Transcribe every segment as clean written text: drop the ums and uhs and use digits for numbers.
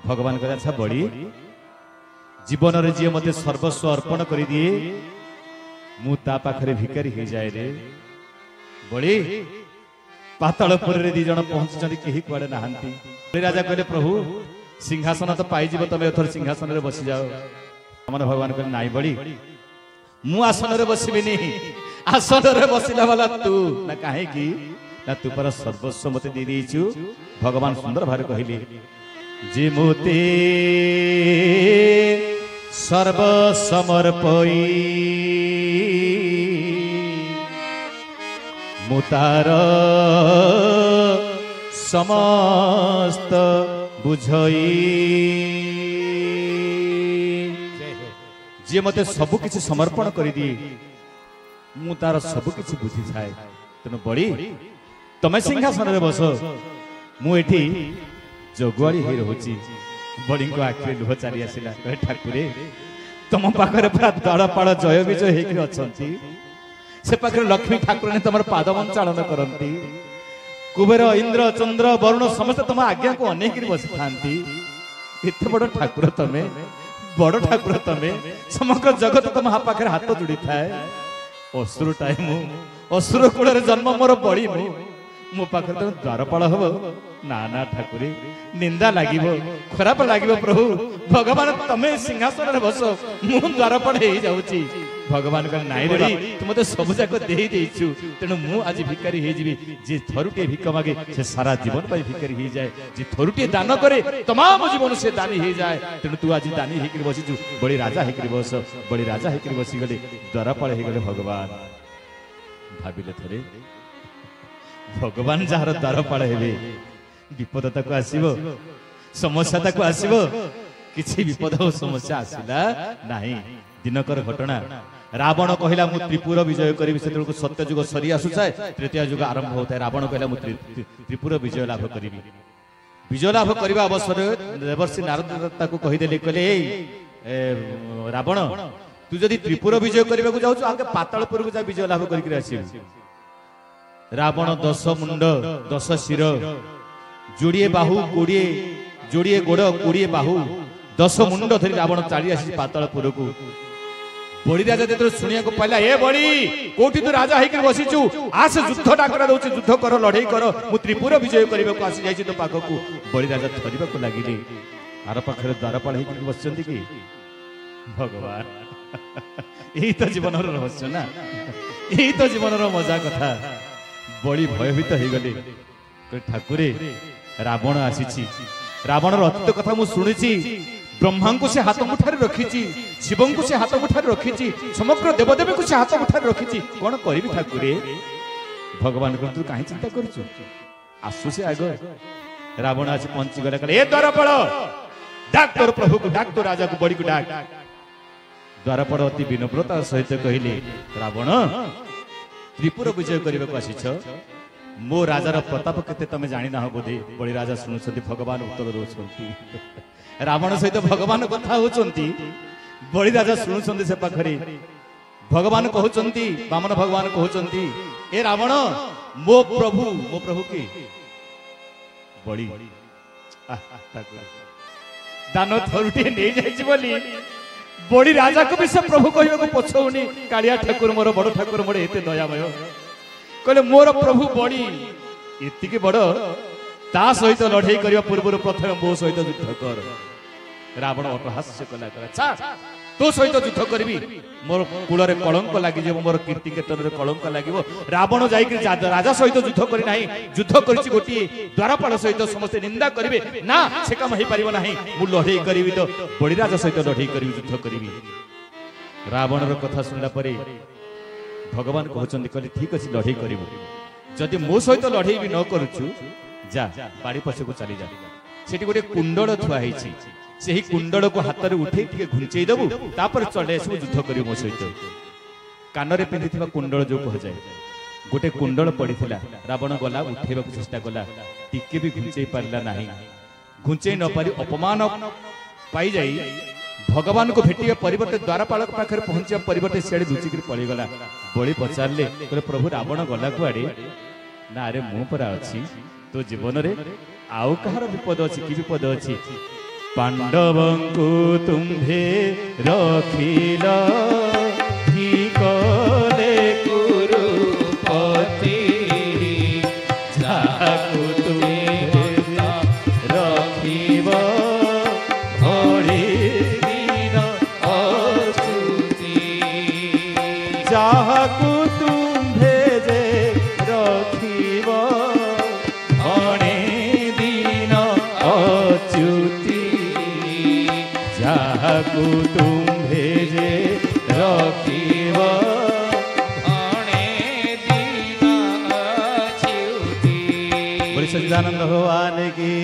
भगवान कहले अच्छा बड़ी जीवन रे जी मते सर्वस्व अर्पण कर दिए मु ता पाखरे भिकारी हो जाए रे बड़ी पातालपुर रे दी जण पहुंचछन्ती केही कुआडे नाहंती। बड़ी राजा कहले प्रभु सिंहासन तो पाई जीव तमे एथर सिंहासन रे बसी जाओ। हमन भगवान कहले नाई बड़ी मु आसन रे बसिबिनी आसन रे बसिला वाला तू ना काहे की ना तू पर सर्वस्व मते दे देइछु। भगवान सुंदर भारे कहले जे मोते सर्व समर्पई मुतार समस्त बुझई जे मते सब किछि समर्पण कर दिए मु तार सब किछि बुझी थाए। तेणु बड़ी तमे सिंहासन रे बस मु एठी जगुआड़ी हे रहूची। बड़ी को आखिरे लुह चाली आसिला कहे ठाकुरे तुम पाखरे पूरा दड़पाड़ जय विजय हेकि अछंती से पाखरे लक्ष्मी ठाकुर ने तुम पाद बंचालन करती कुबेर इंद्र चंद्र वरुण समस्त तुम आज्ञा को अनेक बसी थांती। एते बड़ ठाकुर तमे बड़ ठाकुर तमे समग्र जगत तुम पाखरे हाथ जोड़ी थाए। असुर टाइम असुर कूल जन्म मोर बड़ी मो पाखरे तुम द्वारपाल हम ना ना ठाकुरे निंदा लागिब खराब लागिब प्रभु भगवान तमे सिंहासन रे बस मु द्वारपाल हे जाउची। भगवान का नाई रे तू मते सब जाक देई देइछु तेनु मु आज भिकारी हे जीवी। जे थरुटे भिक मागे से सारा जीवन पाई भिकारी हे जाए जे थरुटे दान करे तमाम जीवन से दानी हे जाए। तेनु तू आज दानी हेकि बसिछु बड़ी राजा हेकि बस बड़ी राजा हेकि बसी गले द्वारपाल हे गले। भगवान भाबिले थरे भगवान जार द्वारपाल हेबे विपद ताको आसीबो समस्या ताको आसीबो किछि विपद और समस्या आसिला नाही। दिनकर घटना रावण कहला मु त्रिपुर विजय करी से सत्य युग सरी आसुचाए तृतीय युग आरंभ होता है। रावण कहला मु त्रिपुर विजय लाभ करी विजय लाभ करने अवसर देवर्षि नारद ताको कहीदेले कहले रावण तू जदि त्रिपुर विजय करने को जाऊँ आगे पातालपुर को जा विजय लाभ करके आसिबु। रावण 10 मुंड 10 शिर जोड़िए बाहु कोड़िए जोड़िए गोड़ कोड़िए बाहु 10 मुंड धरी रावण चाली आसी पातालपुर को। बड़ी राजा जो शुणा को पाला ए बड़ी कोठी तू राजा होकर बसीचु आस युद्ध डाकरा दउछि युद्ध कर लड़ाई कर मु त्रिपुर विजय करबा को आसी जाइछि तो पाखो को। बड़ी राजा थरिबा को लागिले आर पाखरे द्वारपाल होकर बसचंती कि भगवान यही तो जीवन रहस्य ना यही तो जीवन मजा कथा। बड़ी भयभीत हो गले ठाकुरे रावण आसी रावण अतीत कथा मु शुणिछि ब्रह्मा को से हाथ मुठार रखी शिव को से हाथ मुठार रखी समग्र देवदेवी को से हाथ मुठार रखी कौन करी ठाकुरे। भगवान को तू कहीं चिंता करूँ आसु से आग रावण आज पहुंची गला ए द्वारपाल डाक तोर प्रभु को डाक तो राजा को बड़ी को डाक। द्वारपाल अति विनम्रता सहित कहले रावण त्रिपुर विजय करने को आसीछ मो राजार प्रताप केते तमे जानी ना बोधे। बड़ी राजा शुणुछंती भगवान उत्तर दउछंती रावण सहित भगवान कथा होचंती। बड़ी राजा शुणुछंती से पाखरे भगवान कहउचंती वामन भगवान कहउचंती ए रावण मो प्रभु के बड़ी दान थरुटी नहीं जाइछि बोली बड़ी राजा को भी से प्रभु कहबा को पछौनी कालिया ठाकुर मोर बड़ ठाकुर मोर एते दयामय कहले मोर प्रभु बड़ी एतिके बड़ ता सहित लड़ाई करबा पूर्व प्रथम मो सहित युद्ध कर। रावण अपहास्य कला अच्छा तो सहित युद्ध करबी मोर कूल रे कलंक लागि जे मोर कीर्ति केतन रे कलंक लागिवो। रावण जाई के राजा सहित युद्ध करी नाही युद्ध करछि गोटी द्वारपाल सहित समस्त निंदा करिवे ना से काम हे परिबो नाही मु लड़ाई करबी तो बड़ी राजा सहित लड़ाई करबी युद्ध करबी। रावण रो कथा सुनला परे भगवान कहउचंदी कहले ठीक अछि लड़ाई करिवो जदि मो सहित लड़ाई भी न करूछु जा बाड़ी पछे को चली जा सेठी गोटे कुंडल थुआ हेछि सेही कुंडल को हाथ रे उठे टिके घुंचेई दबु तापर चले आसबु युद्ध करिवो मो सहित। कान रे पिंधिथिबा कुंडल जो कह जाय गोटे कुंडल पड़ीथिला रावण गला उठेबा को चेष्टा कला टिके भी घुंचेई पारला नाही। घुंचेई न पारी अपमान पाई जाई भगवान को भेटिया परिवर्ते द्वारपाल पाखरे पहुंचिया परिवर्ते सियाड़े लुचिक पड़ी गला। बड़ी पचारे कहले प्रभु रावण गला कुआड़े ना अरे मु परा अछि तो जीवन रे आउ कहार विपद अछि कि विपद अछि पांडवंकु तुम्भे रखिल कि कले कुरुपति जाकु तुम्भे रखिब भरी दिन अच्युति जाकु तुम्भे जे रखिब भरी दिन अच्युति जाकु तुम्भे जे रखिब सच्चिदानंद भगवान की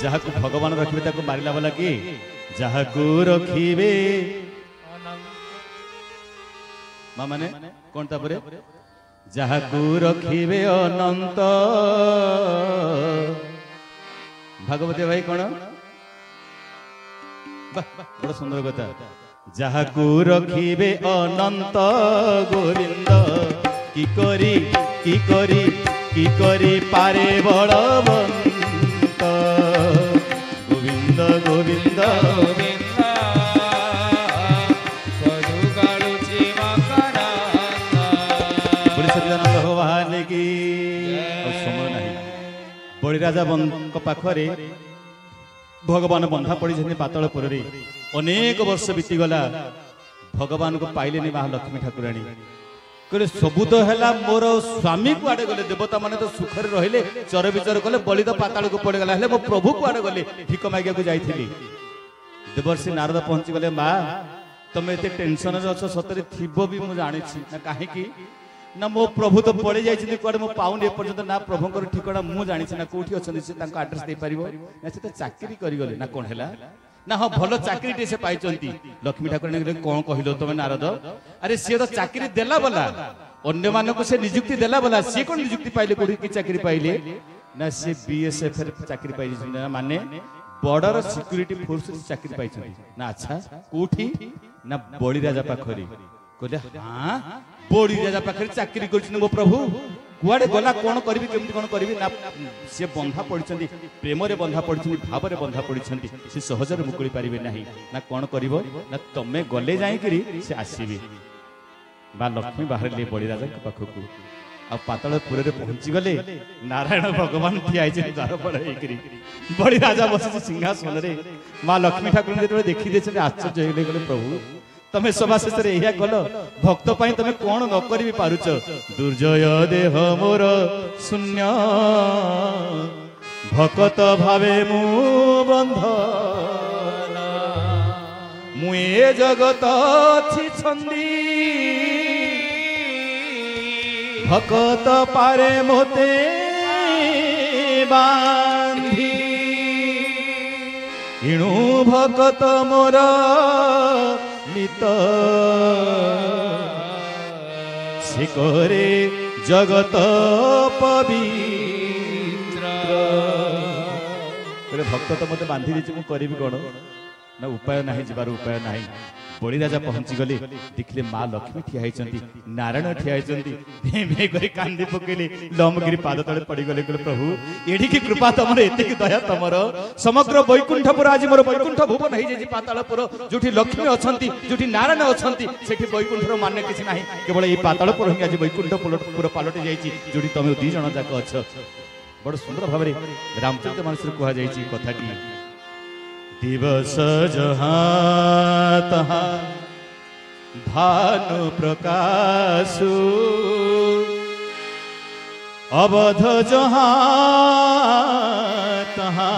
जहाँ को भगवान रखिबे ताको मारिला वाला की जहाँ को रखिबे माँ माने कौन तापरे जहाँ को रखिबे अनंत भागवती भाई कौन बड़ा सुंदर कथा जहाँ को रखिबे अनंत गोविंद की करी पारे बलवंत गोविंद गोविंद गोविंद सच्चिदानंद भगवान की समय नहीं बड़ी राजा पाखरे भगवान बंधा पड़ी पातलपुर अनेक वर्ष बीतीगला भगवान को पाइले महालक्ष्मी ठाकुराणी कहले सबू तो है मोर स्वामी को आड़े गले देवता माने तो सुखरे रहिले चर विचर कले बलि तो पाताल को पड़गला हेले मो प्रभु को आड़े गले भिक मागिया को जाइथिली देवर्षि नारद पहुंची गले माँ तुम एते टेंशन रे अछ सतरे थिबो भी मु जानि छी ना काहे की ना मो प्रभु तो पड़े जाइछि कुआडे मो पाउनी एपर्यंत ना प्रभुकर ठिकाना मु जानि छी ना कोठी अछन से तांको एड्रेस दे परिबो ना से तो चाकरी करि गले ना कोन हैला ना हाँ भल चाकरी से पाई लक्ष्मी ठाकुर कौन कहल तुम नारद अरे सी तो चाकरी देला बोला अन्य मानक से निजुक्ति देला बोला सी कौन निजुक्ति पाइले कोठी की चाकरी पाइले ना सी बीएसएफ चाकरी पाई माने बॉर्डर सिक्योरिटी फोर्स चाकरी पाई ना अच्छा कोठी ना बड़ी राजा पाखरी कहले हाँ बड़ी राजा पाखरी चाकरी कर मो प्रभु कुआडे गला कौन करी केमती कौन करी ना सी बंधा पड़ी प्रेम रे बंधा पड़ी भाव रे बंधा पड़ी सी सहजरे मुकुली पारे ना ना कौन कर ना तमें गले जाकि से आसबे बा लक्ष्मी बाहर बड़ी राजा पाखक आ पातालपुर पहुंची गले नारायण भगवान ठिया द्वार बड़ बड़ी राजा बस सिंहासन रे माँ लक्ष्मी ठाकुर जो देखी दे आश्चर्य हो गले प्रभु तमें सभा शेष कल भक्त तुम कौन न कर पारुच दुर्जय देह मोर शून्य भकत भावे मु बंध मुए जगत छी छंदी भकत पारे मोते बांधी इणु भकत मोर मित शिखरे जगत पवित्र भक्त तो मत बांधी दे करी कौन ना उपाय नहीं जीवार उपाय नहीं बड़ी राजा पहुंची गले देखले माँ लक्ष्मी ठिया नारायण ठिया कांदी पकेले लमगिरी पाद तले पड़ी गले प्रभु एडी की कृपा तमर एते की दया तमर समग्र वैकुंठपुर आज मोर वैकुंठ भुवन हो जाय पातालपुर जोठी लक्ष्मी अछंती जोठी नारायण अछंती सेठी वैकुंठर मान्य किछि नाही केवल ए पातालपुर ही आज वैकुंठपुर पालटी जायछि जोठी तमे दुई जण जाक अछ बड़ सुंदर भाव रामचरित मानस कहा जायछि कथाटी दिवस जहाँ तहाँ भानु प्रकाशु अवध जहाँ तहाँ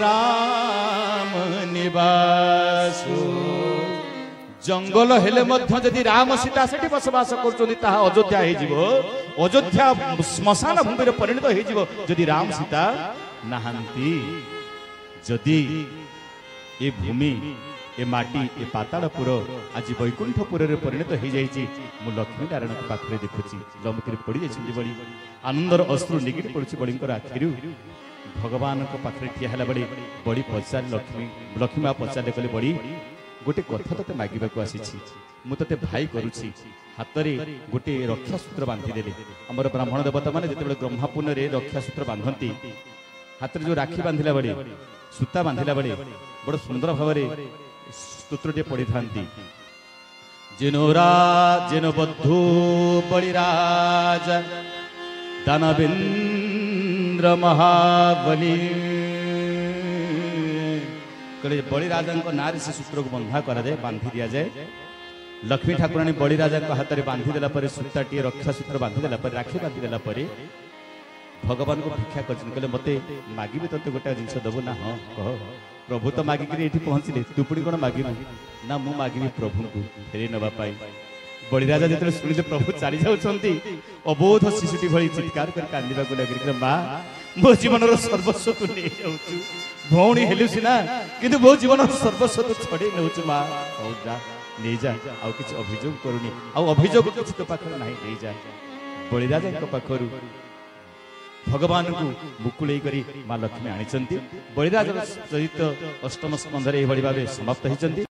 राम निवासु जंगल हेले मध्य जदि राम सीता सेठी बसवास कर अयोध्या हो अयोध्या श्मशान भूमि परिणत हो जदि राम सीता नहांती जदि ए भूमि ए माटी ए पातालपुर आज वैकुंठपुर परिणत हो जाइए मु लक्ष्मी नारायण पाखे देखुची लमकिरी पड़ी जाइए बड़ी आनंदर अश्रु निगिरी पड़ी बड़ींकर आखिरु भगवान पाखे ठिया बड़ी बड़ी पचार लक्ष्मी माँ पचारे कहले बड़ी गोटे कथा ते मागिबा को आसी मुझे भाई करुच्ची हाथ में गोटे रक्षासूत्र बांधिदेले आमर ब्राह्मण देवता मैंने जिते ब्रह्मापूर्ण रक्षासूत्र बांधती हाथ में जो राखी बांधिला बड़े सूता बांधिला बड़े बड़ सुंदर भाव स्तोत्रटे पढ़ी था जेनो बद्धू बलिराज दानवेन्द्र महाबली बलिराजा नारे से सूत्र को बंधा करा जाए बांधी दि जाए लक्ष्मी ठाकुराणी बलिराजा हाथ में बांधीदेला सूता टी रक्षा सूत्र बांधीदेला राखी बांधीदेला भगवान को भिक्षा कर मते मागिबी तोते गोटे जिनस दबु ना हाँ कह प्रभु तो मागिक पहुँचले तू पुणी कौन मागिबू ना मु मागिबी प्रभु को फेरी नवाई बलिराजा जो शुणिले प्रभु चली जाऊँगी अबोध शिशुटी भली चित्कार कर कांदा लगे माँ मो जीवन सर्वस्व तू नहीं जाऊँ भौणी हेलु सीना कि मो जीवन सर्वस्व तू छड़े नौ माँ हौ जा नहीं जा आउ किसी अभियोग करूनी अभियोग किसी तो पाखर ना नहीं जा बलिराजा पाखर भगवान को मुकुल करी माँ लक्ष्मी आनी बलिराज चरित्र अष्टम स्कंधरे भाव समाप्त होती।